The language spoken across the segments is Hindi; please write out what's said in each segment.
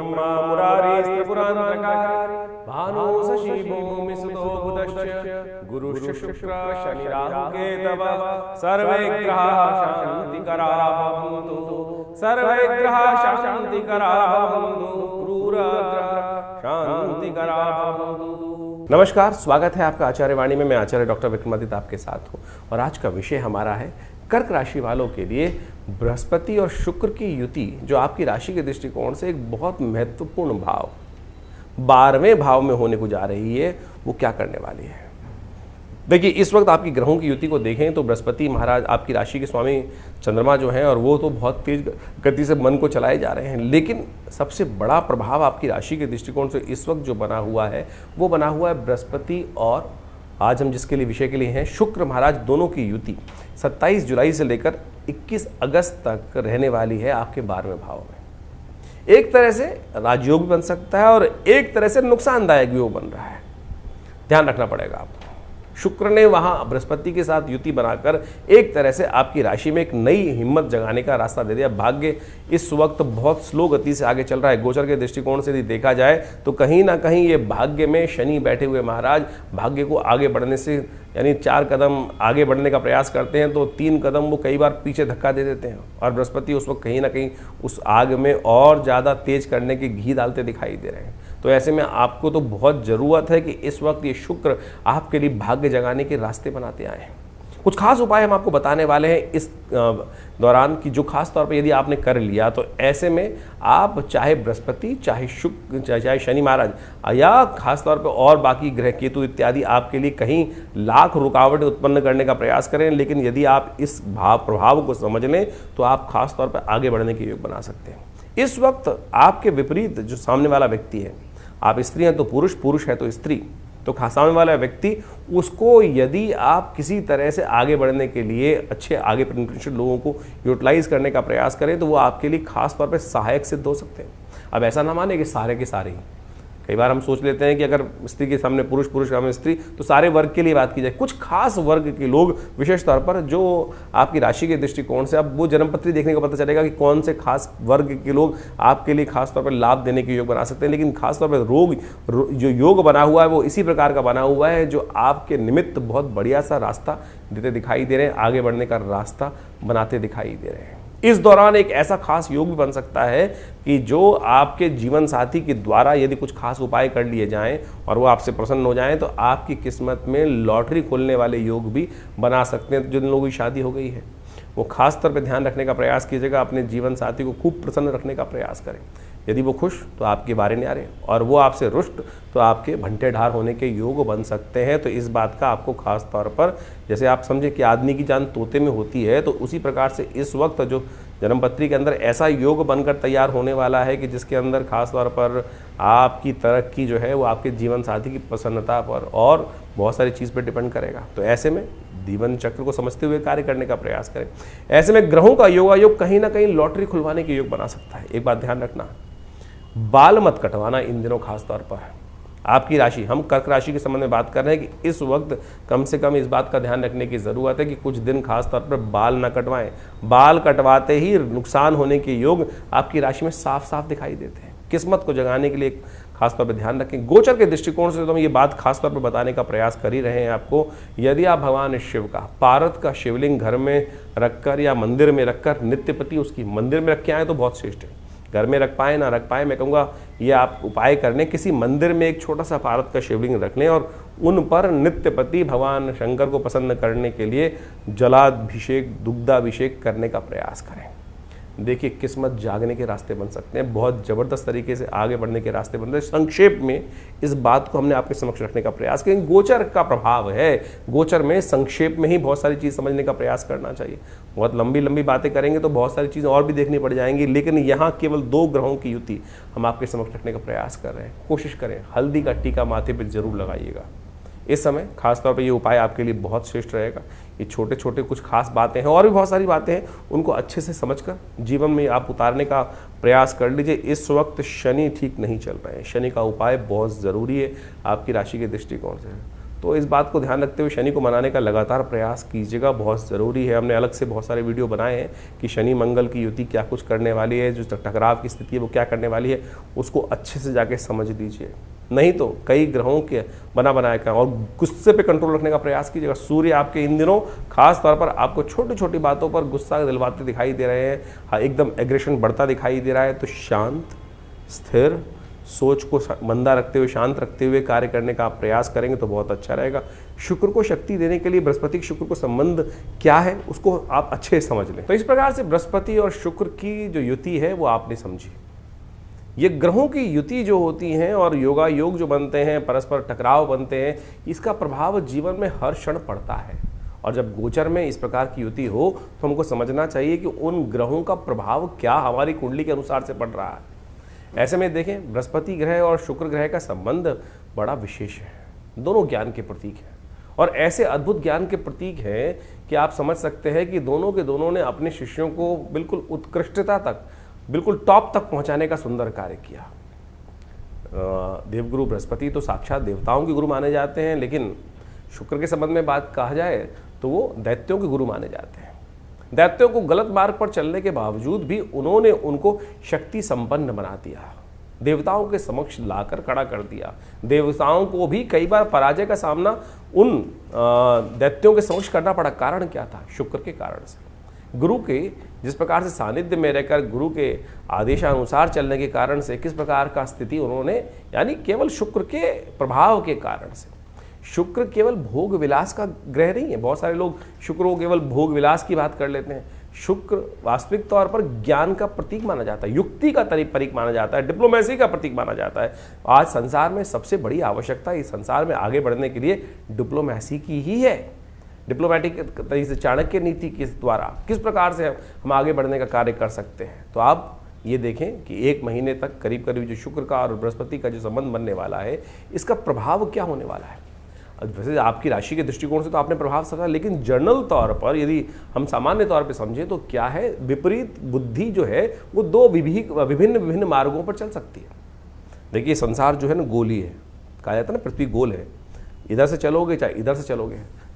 ब्रह्मा मुरारी त्रिपुरान्तकारी भानु शशि भूमि सुतो बुधश्च गुरुश्च शुक्र शनि राहु केतवः सर्वे ग्रहाः शान्तिकराः भवन्तु सर्वे ग्रहाः शान्तिकराः भवन्तु क्रूरग्रहाः शान्तिकराः भवन्तु। नमस्कार, स्वागत है आपका आचार्य वाणी में। मैं आचार्य डॉक्टर विक्रमादित्य आपके साथ हूँ और आज का विषय हमारा है कर्क राशि वालों के लिए बृहस्पति और शुक्र की युति, जो आपकी राशि के दृष्टिकोण से एक बहुत महत्वपूर्ण भाव 12वें भाव में होने को जा रही है, वो क्या करने वाली है। देखिए, इस वक्त आपकी ग्रहों की युति को देखें तो बृहस्पति महाराज आपकी राशि के स्वामी चंद्रमा जो हैं, और वो तो बहुत तेज गति से मन को चलाए जा रहे हैं, लेकिन सबसे बड़ा प्रभाव आपकी राशि के दृष्टिकोण से इस वक्त जो बना हुआ है वो बना हुआ है बृहस्पति और आज हम जिसके लिए विषय के लिए हैं शुक्र महाराज, दोनों की युति 27 जुलाई से लेकर 21 अगस्त तक रहने वाली है आपके 12वें भाव में। एक तरह से राजयोग भी बन सकता है और एक तरह से नुकसानदायक भी वो बन रहा है, ध्यान रखना पड़ेगा आपको। शुक्र ने वहां बृहस्पति के साथ युति बनाकर एक तरह से आपकी राशि में एक नई हिम्मत जगाने का रास्ता दे दिया। भाग्य इस वक्त बहुत स्लो गति से आगे चल रहा है। गोचर के दृष्टिकोण से यदि देखा जाए तो कहीं ना कहीं ये भाग्य में शनि बैठे हुए महाराज भाग्य को आगे बढ़ने से, यानी 4 कदम आगे बढ़ने का प्रयास करते हैं तो 3 कदम वो कई बार पीछे धक्का दे देते हैं, और बृहस्पति उस वक्त कहीं ना कहीं उस आग में और ज़्यादा तेज करने की घी डालते दिखाई दे रहे हैं। तो ऐसे में आपको तो बहुत ज़रूरत है कि इस वक्त ये शुक्र आपके लिए भाग्य जगाने के रास्ते बनाते आए हैं। कुछ खास उपाय हम आपको बताने वाले हैं इस दौरान की, जो खास तौर पे यदि आपने कर लिया तो ऐसे में आप चाहे बृहस्पति, चाहे शुक्र, चाहे शनि महाराज, या खास तौर पे और बाकी ग्रह केतु इत्यादि आपके लिए कहीं लाख रुकावटें उत्पन्न करने का प्रयास करें, लेकिन यदि आप इस प्रभाव को समझ लें तो आप खास तौर पर आगे बढ़ने के योग बना सकते हैं। इस वक्त आपके विपरीत जो सामने वाला व्यक्ति है, आप स्त्री हैं तो पुरुष, पुरुष है तो स्त्री, तो सामने वाला व्यक्ति, उसको यदि आप किसी तरह से आगे बढ़ने के लिए अच्छे आगे पोटेंशियल लोगों को यूटिलाइज करने का प्रयास करें तो वो आपके लिए खास तौर पे सहायक सिद्ध हो सकते हैं। अब ऐसा ना माने कि सारे के सारे ही, कई बार हम सोच लेते हैं कि अगर स्त्री के सामने पुरुष, पुरुष के सामने स्त्री, तो सारे वर्ग के लिए बात की जाए। कुछ खास वर्ग के लोग विशेष तौर पर जो आपकी राशि के दृष्टिकोण से, अब वो जन्मपत्री देखने का पता चलेगा कि कौन से खास वर्ग के लोग आपके लिए खास तौर पर लाभ देने के योग बना सकते हैं। लेकिन खास तौर पर जो योग बना हुआ है वो इसी प्रकार का बना हुआ है जो आपके निमित्त बहुत बढ़िया सा रास्ता देते दिखाई दे रहे हैं, आगे बढ़ने का रास्ता बनाते दिखाई दे रहे हैं। इस दौरान एक ऐसा खास योग भी बन सकता है कि जो आपके जीवन साथी के द्वारा यदि कुछ खास उपाय कर लिए जाएं और वो आपसे प्रसन्न हो जाएं तो आपकी किस्मत में लॉटरी खोलने वाले योग भी बना सकते हैं। जिन लोगों की शादी हो गई है वो खास तौर पे ध्यान रखने का प्रयास कीजिएगा, अपने जीवन साथी को खूब प्रसन्न रखने का प्रयास करें। यदि वो खुश तो आपके बारे न्यारे, और वो आपसे रुष्ट तो आपके भंटे ढार होने के योग बन सकते हैं। तो इस बात का आपको खास तौर पर, जैसे आप समझे कि आदमी की जान तोते में होती है, तो उसी प्रकार से इस वक्त जो जन्मपत्री के अंदर ऐसा योग बनकर तैयार होने वाला है कि जिसके अंदर खास तौर पर आपकी तरक्की जो है वो आपके जीवन साथी की प्रसन्नता पर और बहुत सारी चीज़ पर डिपेंड करेगा। तो ऐसे में जीवन चक्र को समझते हुए कार्य करने का प्रयास करें। ऐसे में ग्रहों का योगायोग कहीं ना कहीं लॉटरी खुलवाने के योग बना सकता है। एक बात ध्यान रखना, बाल मत कटवाना इन दिनों खास तौर पर। आपकी राशि, हम कर्क राशि के संबंध में बात कर रहे हैं कि इस वक्त कम से कम इस बात का ध्यान रखने की ज़रूरत है कि कुछ दिन खास तौर पर बाल ना कटवाएं। बाल कटवाते ही नुकसान होने के योग आपकी राशि में साफ साफ दिखाई देते हैं। किस्मत को जगाने के लिए खास तौर पर ध्यान रखें। गोचर के दृष्टिकोण से तो हम ये बात खास तौर पर बताने का प्रयास कर ही रहे हैं आपको। यदि आप भगवान शिव का पार्वत का शिवलिंग घर में रखकर या मंदिर में रखकर नित्यपति उसकी मंदिर में रख के आए तो बहुत श्रेष्ठ है। घर में रख पाए ना रख पाए, मैं कहूँगा ये आप उपाय करने, किसी मंदिर में एक छोटा सा पार्वत का शिवलिंग रख लें और उन पर नित्यपति भगवान शंकर को प्रसन्न करने के लिए जलाभिषेक, दुग्धाभिषेक करने का प्रयास करें। देखिए, किस्मत जागने के रास्ते बन सकते हैं, बहुत ज़बरदस्त तरीके से आगे बढ़ने के रास्ते बनते हैं। संक्षेप में इस बात को हमने आपके समक्ष रखने का प्रयास किया। गोचर का प्रभाव है, गोचर में संक्षेप में ही बहुत सारी चीज़ समझने का प्रयास करना चाहिए। बहुत लंबी लंबी बातें करेंगे तो बहुत सारी चीज़ें और भी देखनी पड़ जाएंगी, लेकिन यहाँ केवल 2 ग्रहों की युति हम आपके समक्ष रखने का प्रयास कर रहे हैं। कोशिश करें, हल्दी का टीका माथे पर जरूर लगाइएगा। इस समय खासतौर पर ये उपाय आपके लिए बहुत श्रेष्ठ रहेगा। ये छोटे छोटे कुछ खास बातें हैं, और भी बहुत सारी बातें हैं, उनको अच्छे से समझकर जीवन में आप उतारने का प्रयास कर लीजिए। इस वक्त शनि ठीक नहीं चल रहे हैं, शनि का उपाय बहुत ज़रूरी है आपकी राशि के दृष्टिकोण से। तो इस बात को ध्यान रखते हुए शनि को मनाने का लगातार प्रयास कीजिएगा, बहुत ज़रूरी है। हमने अलग से बहुत सारे वीडियो बनाए हैं कि शनि मंगल की युति क्या कुछ करने वाली है, जो टकराव की स्थिति है वो क्या करने वाली है, उसको अच्छे से जाके समझ लीजिए। नहीं तो कई ग्रहों के बनाया का, और गुस्से पे कंट्रोल रखने का प्रयास कीजिएगा। सूर्य आपके इन दिनों खास तौर पर आपको छोटी छोटी बातों पर गुस्सा दिलवाते दिखाई दे रहे हैं, हाँ एकदम एग्रेशन बढ़ता दिखाई दे रहा है। तो शांत स्थिर सोच को मंदा रखते हुए, शांत रखते हुए कार्य करने का आप प्रयास करेंगे तो बहुत अच्छा रहेगा। शुक्र को शक्ति देने के लिए बृहस्पति शुक्र को संबंध क्या है उसको आप अच्छे से समझ लें। तो इस प्रकार से बृहस्पति और शुक्र की जो युति है वो आपने समझी। ये ग्रहों की युति जो होती हैं और योगा योग जो बनते हैं, परस्पर टकराव बनते हैं, इसका प्रभाव जीवन में हर क्षण पड़ता है। और जब गोचर में इस प्रकार की युति हो तो हमको समझना चाहिए कि उन ग्रहों का प्रभाव क्या हमारी कुंडली के अनुसार से पड़ रहा है। ऐसे में देखें, बृहस्पति ग्रह और शुक्र ग्रह का संबंध बड़ा विशेष है। दोनों ज्ञान के प्रतीक हैं और ऐसे अद्भुत ज्ञान के प्रतीक हैं कि आप समझ सकते हैं कि दोनों के दोनों ने अपने शिष्यों को बिल्कुल उत्कृष्टता तक, बिल्कुल टॉप तक पहुंचाने का सुंदर कार्य किया। देवगुरु बृहस्पति तो साक्षात देवताओं के गुरु माने जाते हैं, लेकिन शुक्र के संबंध में बात कहा जाए तो वो दैत्यों के गुरु माने जाते हैं। दैत्यों को गलत मार्ग पर चलने के बावजूद भी उन्होंने उनको शक्ति संपन्न बना दिया, देवताओं के समक्ष लाकर खड़ा कर दिया। देवताओं को भी कई बार पराजय का सामना उन दैत्यों के समक्ष करना पड़ा। कारण क्या था? शुक्र के कारण से। गुरु के जिस प्रकार से सानिध्य में रहकर ग्रुरु के आदेशानुसार चलने के कारण से किस प्रकार का स्थिति उन्होंने, यानी केवल शुक्र के प्रभाव के कारण से। शुक्र केवल भोग विलास का ग्रह नहीं है। बहुत सारे लोग शुक्र को केवल भोग विलास की बात कर लेते हैं। शुक्र वास्तविक तौर पर ज्ञान का प्रतीक माना जाता है, युक्ति का प्रतीक माना जाता है, डिप्लोमेसी का प्रतीक माना जाता है। आज संसार में सबसे बड़ी आवश्यकता इस संसार में आगे बढ़ने के लिए डिप्लोमेसी की ही है। डिप्लोमेटिक तरीके से चाणक्य नीति के द्वारा किस प्रकार से हम आगे बढ़ने का कार्य कर सकते हैं। तो आप ये देखें कि 1 महीने तक करीब करीब जो शुक्र का और बृहस्पति का जो संबंध बनने वाला है, इसका प्रभाव क्या होने वाला है। वैसे आपकी राशि के दृष्टिकोण से तो आपने प्रभाव समझा, लेकिन जनरल तौर पर यदि हम सामान्य तौर पर समझें तो क्या है, विपरीत बुद्धि जो है वो 2 विभिन्न मार्गों पर चल सकती है। देखिए संसार जो है ना गोली है, कहा जाता है ना पृथ्वी गोल है, इधर से चलोगे चाहे इधर से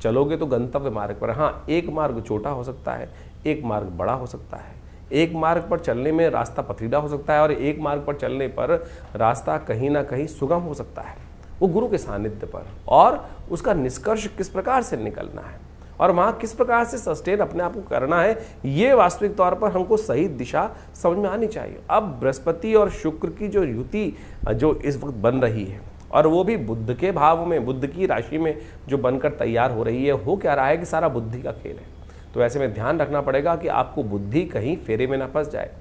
चलोगे तो गंतव्य मार्ग पर। हाँ, एक मार्ग छोटा हो सकता है, एक मार्ग बड़ा हो सकता है। एक मार्ग पर चलने में रास्ता पथरीला हो सकता है और एक मार्ग पर चलने पर रास्ता कहीं ना कहीं सुगम हो सकता है। वो गुरु के सानिध्य पर, और उसका निष्कर्ष किस प्रकार से निकलना है और वहाँ किस प्रकार से सस्टेन अपने आप को करना है, ये वास्तविक तौर पर हमको सही दिशा समझ में आनी चाहिए। अब बृहस्पति और शुक्र की जो युति जो इस वक्त बन रही है, और वो भी बुध के भाव में, बुध की राशि में जो बनकर तैयार हो रही है, हो क्या रहा है कि सारा बुद्धि का खेल है। तो ऐसे में ध्यान रखना पड़ेगा कि आपको बुद्धि कहीं फेरे में ना फंस जाए।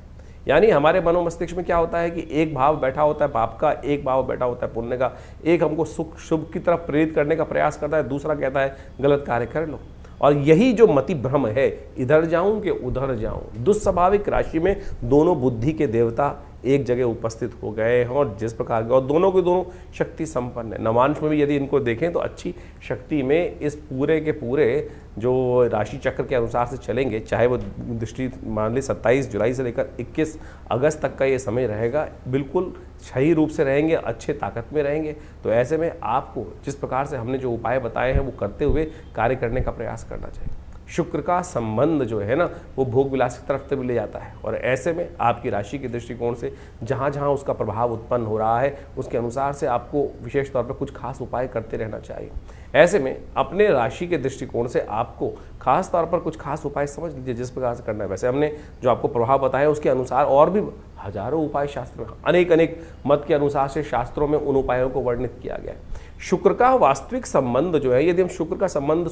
यानी हमारे मनोमस्तिष्क में क्या होता है कि एक भाव बैठा होता है पाप का, एक भाव बैठा होता है पुण्य का। एक हमको सुख शुभ की तरफ प्रेरित करने का प्रयास करता है, दूसरा कहता है गलत कार्य कर लो। और यही जो मति भ्रम है, इधर जाऊं कि उधर जाऊं, दुस्वाभाविक राशि में दोनों बुद्धि के देवता एक जगह उपस्थित हो गए हैं और जिस प्रकार के, और दोनों के दोनों शक्ति संपन्न है। नवांश में भी यदि इनको देखें तो अच्छी शक्ति में इस पूरे के पूरे जो राशि चक्र के अनुसार से चलेंगे, चाहे वो दृष्टि मान ली 27 जुलाई से लेकर 21 अगस्त तक का ये समय रहेगा, बिल्कुल सही रूप से रहेंगे, अच्छे ताकत में रहेंगे। तो ऐसे में आपको जिस प्रकार से हमने जो उपाय बताए हैं वो करते हुए कार्य करने का प्रयास करना चाहिए। शुक्र का संबंध जो है ना वो भोग विलास की तरफ तक ले जाता है, और ऐसे में आपकी राशि के दृष्टिकोण से जहाँ जहाँ उसका प्रभाव उत्पन्न हो रहा है उसके अनुसार से आपको विशेष तौर पर कुछ खास उपाय करते रहना चाहिए। ऐसे में अपने राशि के दृष्टिकोण से आपको खास तौर पर कुछ खास उपाय समझ लीजिए जिस प्रकार से करना है। वैसे हमने जो आपको प्रभाव बताया उसके अनुसार और भी हजारों उपाय शास्त्र में, अनेक मत के अनुसार से शास्त्रों में उन उपायों को वर्णित किया गया है। शुक्र का वास्तविक संबंध जो है, यदि हम शुक्र का संबंध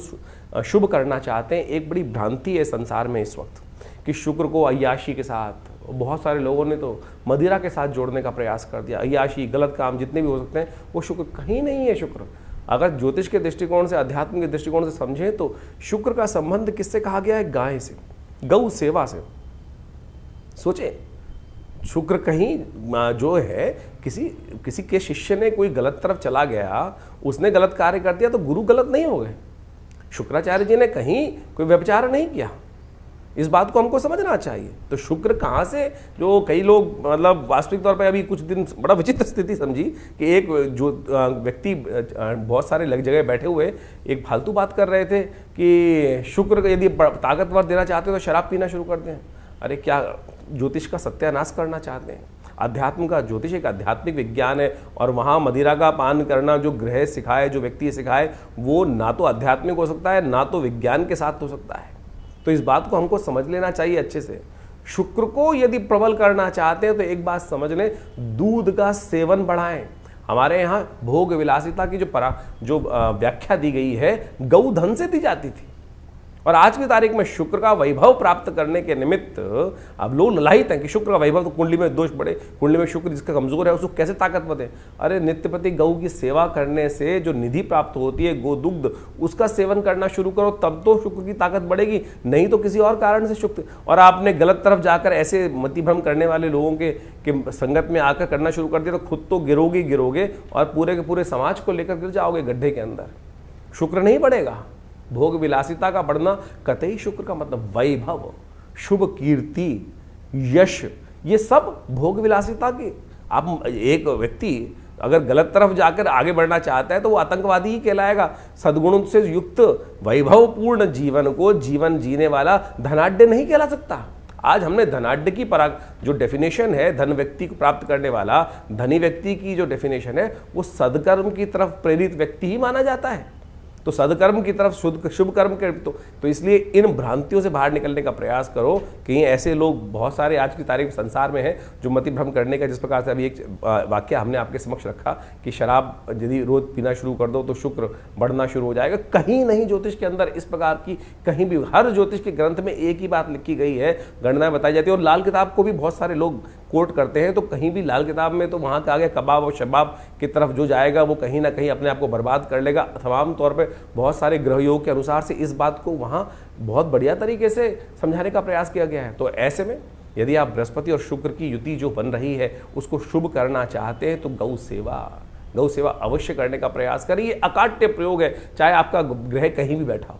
शुभ करना चाहते हैं, एक बड़ी भ्रांति है संसार में इस वक्त कि शुक्र को अय्याशी के साथ, बहुत सारे लोगों ने तो मदिरा के साथ जोड़ने का प्रयास कर दिया। अय्याशी, गलत काम जितने भी हो सकते हैं वो शुक्र कहीं नहीं है। शुक्र अगर ज्योतिष के दृष्टिकोण से, अध्यात्म के दृष्टिकोण से समझें तो शुक्र का संबंध किससे कहा गया है? गाय से, गौ सेवा से। सोचे, शुक्र कहीं जो है किसी के शिष्य ने कोई गलत तरफ चला गया, उसने गलत कार्य कर दिया तो गुरु गलत नहीं हो गए। शुक्राचार्य जी ने कहीं कोई व्यभिचार नहीं किया, इस बात को हमको समझना चाहिए। तो शुक्र कहाँ से, जो कई लोग मतलब वास्तविक तौर पे अभी कुछ दिन बड़ा विचित्र स्थिति समझी कि एक जो व्यक्ति बहुत सारे लग जगह बैठे हुए एक फालतू बात कर रहे थे कि शुक्र यदि ताकतवर देना चाहते हो तो शराब पीना शुरू कर दें। अरे क्या ज्योतिष का सत्यानाश करना चाहते हैं? अध्यात्म का, ज्योतिष एक आध्यात्मिक विज्ञान है और वहाँ मदिरा का पान करना जो ग्रह सिखाए, जो व्यक्ति सिखाए, वो ना तो आध्यात्मिक हो सकता है ना तो विज्ञान के साथ हो सकता है। तो इस बात को हमको समझ लेना चाहिए अच्छे से। शुक्र को यदि प्रबल करना चाहते हैं तो एक बात समझ लें, दूध का सेवन बढ़ाएं। हमारे यहाँ भोग विलासिता की जो व्याख्या दी गई है गौधन से दी जाती थी, और आज की तारीख में शुक्र का वैभव प्राप्त करने के निमित्त अब लोग ललायित हैं कि शुक्र का वैभव, तो कुंडली में दोष बढ़े, कुंडली में शुक्र जिसका कमजोर है उसको कैसे ताकत बढ़े। अरे नित्यप्रति गौ की सेवा करने से जो निधि प्राप्त होती है गोदुग्ध, उसका सेवन करना शुरू करो, तब तो शुक्र की ताकत बढ़ेगी, नहीं तो किसी और कारण से शुक्र। और आपने गलत तरफ जाकर ऐसे मतिभ्रम करने वाले लोगों के संगत में आकर करना शुरू कर दिया तो खुद तो गिरोगे और पूरे के पूरे समाज को लेकर गिर जाओगे गड्ढे के अंदर। शुक्र नहीं बढ़ेगा। भोग विलासिता का बढ़ना कतई शुक्र का मतलब वैभव, शुभ कीर्ति, यश, ये सब भोग विलासिता की। आप एक व्यक्ति अगर गलत तरफ जाकर आगे बढ़ना चाहता है तो वो आतंकवादी ही कहलाएगा। सद्गुणों से युक्त वैभवपूर्ण जीवन को जीवन जीने वाला धनाढ्य नहीं कहला सकता। आज हमने धनाढ्य की जो डेफिनेशन है, धन व्यक्ति को प्राप्त करने वाला धनी व्यक्ति की जो डेफिनेशन है, वो सदकर्म की तरफ प्रेरित व्यक्ति ही माना जाता है। तो सदकर्म की तरफ शुभ कर्म के तो इसलिए इन भ्रांतियों से बाहर निकलने का प्रयास करो। कहीं ऐसे लोग बहुत सारे आज की तारीख संसार में हैं जो मतिभ्रम करने का, जिस प्रकार से अभी एक वाक्य हमने आपके समक्ष रखा कि शराब यदि रोज पीना शुरू कर दो तो शुक्र बढ़ना शुरू हो जाएगा। कहीं नहीं ज्योतिष के अंदर इस प्रकार की, कहीं भी हर ज्योतिष के ग्रंथ में एक ही बात लिखी गई है, गणनाएं बताई जाती है। और लाल किताब को भी बहुत सारे लोग कोट करते हैं, तो कहीं भी लाल किताब में तो वहाँ का आगे कबाब और शबाब की तरफ जो जाएगा वो कहीं ना कहीं अपने आप को बर्बाद कर लेगा। तमाम तौर पे बहुत सारे ग्रह योग के अनुसार से इस बात को वहाँ बहुत बढ़िया तरीके से समझाने का प्रयास किया गया है। तो ऐसे में यदि आप बृहस्पति और शुक्र की युति जो बन रही है उसको शुभ करना चाहते हैं तो गौ सेवा अवश्य करने का प्रयास करिए। अकाट्य प्रयोग है, चाहे आपका ग्रह कहीं भी बैठा हो।